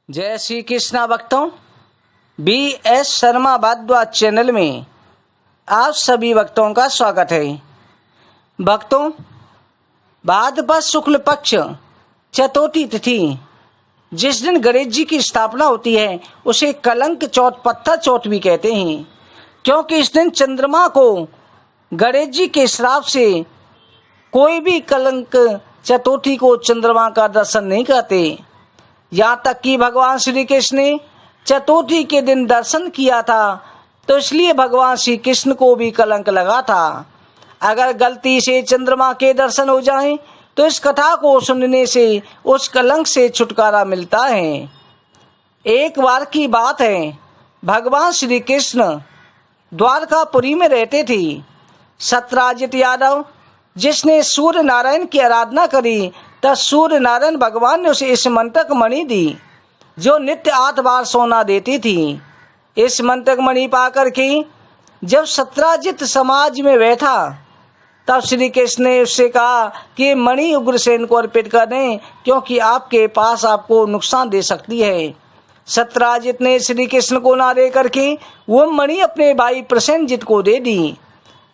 जय श्री कृष्णा भक्तों, BS Sharma Bhardwaj channel में आप सभी भक्तों का स्वागत है। भक्तों, भाद्रपद शुक्ल पक्ष चतुर्थी तिथि जिस दिन गणेश जी की स्थापना होती है उसे कलंक चौथ, पत्थर चौथ भी कहते हैं, क्योंकि इस दिन चंद्रमा को गणेश जी के श्राप से कोई भी कलंक चतुर्थी को चंद्रमा का दर्शन नहीं करते। यहाँ तक कि भगवान श्री कृष्ण ने चतुर्थी के दिन दर्शन किया था, तो इसलिए भगवान श्री कृष्ण को भी कलंक लगा था। अगर गलती से चंद्रमा के दर्शन हो जाएं, तो इस कथा को सुनने से उस कलंक से छुटकारा मिलता है। एक बार की बात है, भगवान श्री कृष्ण द्वारकापुरी में रहते थे। सत्यराजित यादव जिसने सूर्य नारायण की आराधना करी, तब सूर्य नारायण भगवान ने उसे इस मंत्रक मणि दी जो नित्य 8 बार सोना देती थी। इस मंत्रक मणि पाकर के जब सत्यराजित समाज में बैठा, तब श्री कृष्ण ने उससे कहा कि मणि उग्रसेन को अर्पित कर दें, क्योंकि आपके पास आपको नुकसान दे सकती है। सत्यराजित ने श्री कृष्ण को ना दे करके वो मणि अपने भाई प्रसेनजित को दे दी।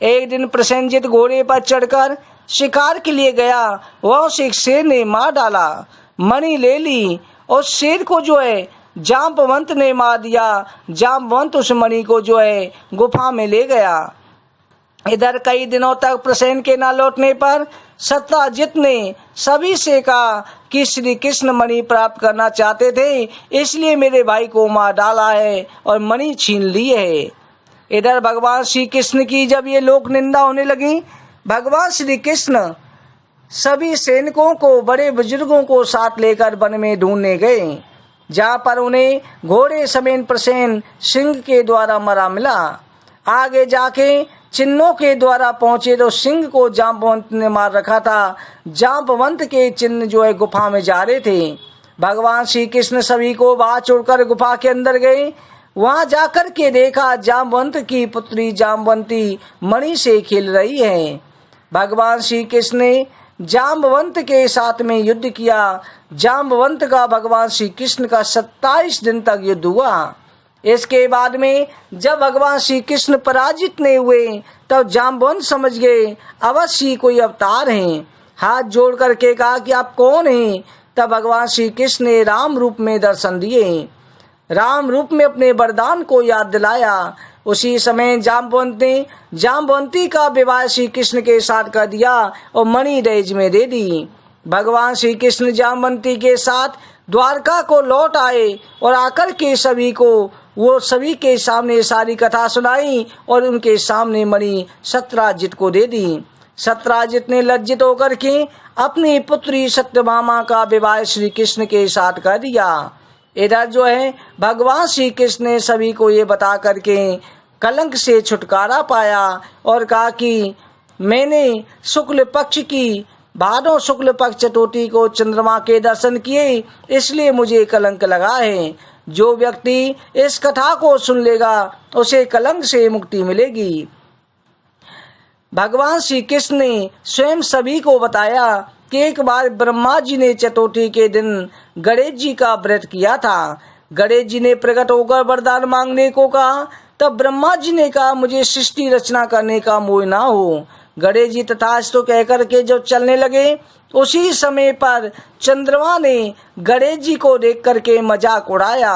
एक दिन प्रसेनजित घोड़े पर चढ़कर शिकार के लिए गया, वह उसे एक शेर ने मार डाला। मणि ले ली और शेर को जाम्बवंत ने मार दिया। जाम्बवंत उस मणि को गुफा में ले गया। इधर कई दिनों तक प्रसेन के न लौटने पर सत्यराजित ने सभी से कहा कि श्री कृष्ण मणि प्राप्त करना चाहते थे, इसलिए मेरे भाई को मार डाला है और मणि छीन ली है। इधर भगवान श्री कृष्ण की जब ये लोक निंदा होने लगी, भगवान श्री कृष्ण सभी सैनिकों को, बड़े बुजुर्गों को साथ लेकर वन में ढूंढने गए, जहाँ पर उन्हें घोड़े समेत प्रसेन सिंह के द्वारा मरा मिला। आगे जाके चिन्हों के द्वारा पहुंचे तो सिंह को जाम्बवंत ने मार रखा था। जाम्बवंत के चिन्ह गुफा में जा रहे थे। भगवान श्री कृष्ण सभी को बाहर छोड़कर गुफा के अंदर गए। वहां जाकर के देखा जाम्बवंत की पुत्री जाम्बवंती मणि से खेल रही है। भगवान श्री कृष्ण ने जाम्बवंत के साथ में युद्ध किया। जाम्बवंत का भगवान श्री कृष्ण का 27 दिन तक युद्ध हुआ। इसके बाद में जब भगवान श्री कृष्ण पराजित नहीं हुए, तब जाम्बवंत समझ गए अवश्य कोई अवतार हैं। हाथ जोड़ करके कहा कि आप कौन हैं? तब भगवान श्री कृष्ण ने राम रूप में दर्शन दिए। राम रूप में अपने वरदान को याद दिलाया। उसी समय जाम्बवंत ने जाम्बवंती का विवाह श्री कृष्ण के साथ कर दिया और मणि दहेज में दे दी। भगवान श्री कृष्ण जाम्बवंती के साथ द्वारका को लौट आए और आकर के सभी के सामने सारी कथा सुनाई और उनके सामने मणि सत्यराजित को दे दी। सत्यराजित ने लज्जित होकर के अपनी पुत्री सत्यभामा का विवाह श्री कृष्ण के साथ कर दिया। इधर भगवान श्री कृष्ण ने सभी को ये बता करके कलंक से छुटकारा पाया और कहा कि मैंने शुक्ल पक्ष की भादो शुक्ल पक्ष चतुर्थी को चंद्रमा के दर्शन किए, इसलिए मुझे कलंक लगा है। जो व्यक्ति इस कथा को सुन लेगा उसे कलंक से मुक्ति मिलेगी। भगवान श्री कृष्ण ने स्वयं सभी को बताया कि एक बार ब्रह्मा जी ने चतुर्थी के दिन गणेश जी का व्रत किया था। गणेश जी ने प्रकट होकर वरदान मांगने को कहा, तब ब्रह्मा जी ने कहा मुझे सृष्टि रचना करने का मोह ना हो। गणेश जी तथास्तु कहकर के जब चलने लगे, उसी समय पर चंद्रमा ने गणेश जी को देख करके मजाक उड़ाया।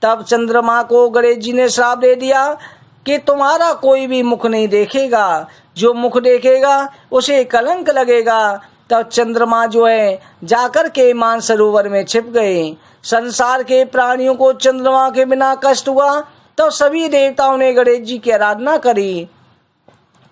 तब चंद्रमा को गणेश जी ने श्राप दे दिया कि तुम्हारा कोई भी मुख नहीं देखेगा, जो मुख देखेगा उसे कलंक लगेगा। तब चंद्रमा जाकर के मानसरोवर में छिप गए। संसार के प्राणियों को चंद्रमा के बिना कष्ट हुआ, तब सभी देवताओं ने गणेश जी की आराधना करी।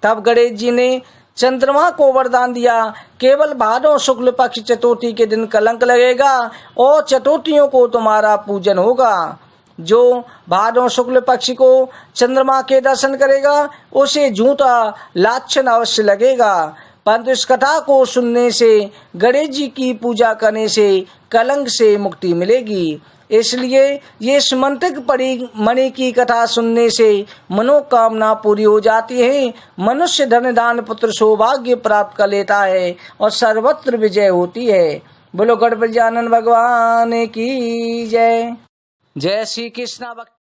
तब गणेश जी ने चंद्रमा को वरदान दिया, केवल भादो शुक्ल पक्ष चतुर्थी के दिन कलंक लगेगा और चतुर्थियों को तुम्हारा पूजन होगा। जो भादो शुक्ल पक्ष को चंद्रमा के दर्शन करेगा उसे झूठा लाछन अवश्य लगेगा, परंतु इस कथा को सुनने से, गणेश जी की पूजा करने से कलंक से मुक्ति मिलेगी। इसलिए ये सुमंत्रक पड़ी मणि की कथा सुनने से मनोकामना पूरी हो जाती है। मनुष्य धन दान पुत्र सौभाग्य प्राप्त कर लेता है और सर्वत्र विजय होती है। बोलो गणपति आनंद भगवान की जय। जय श्री कृष्णा भक्त।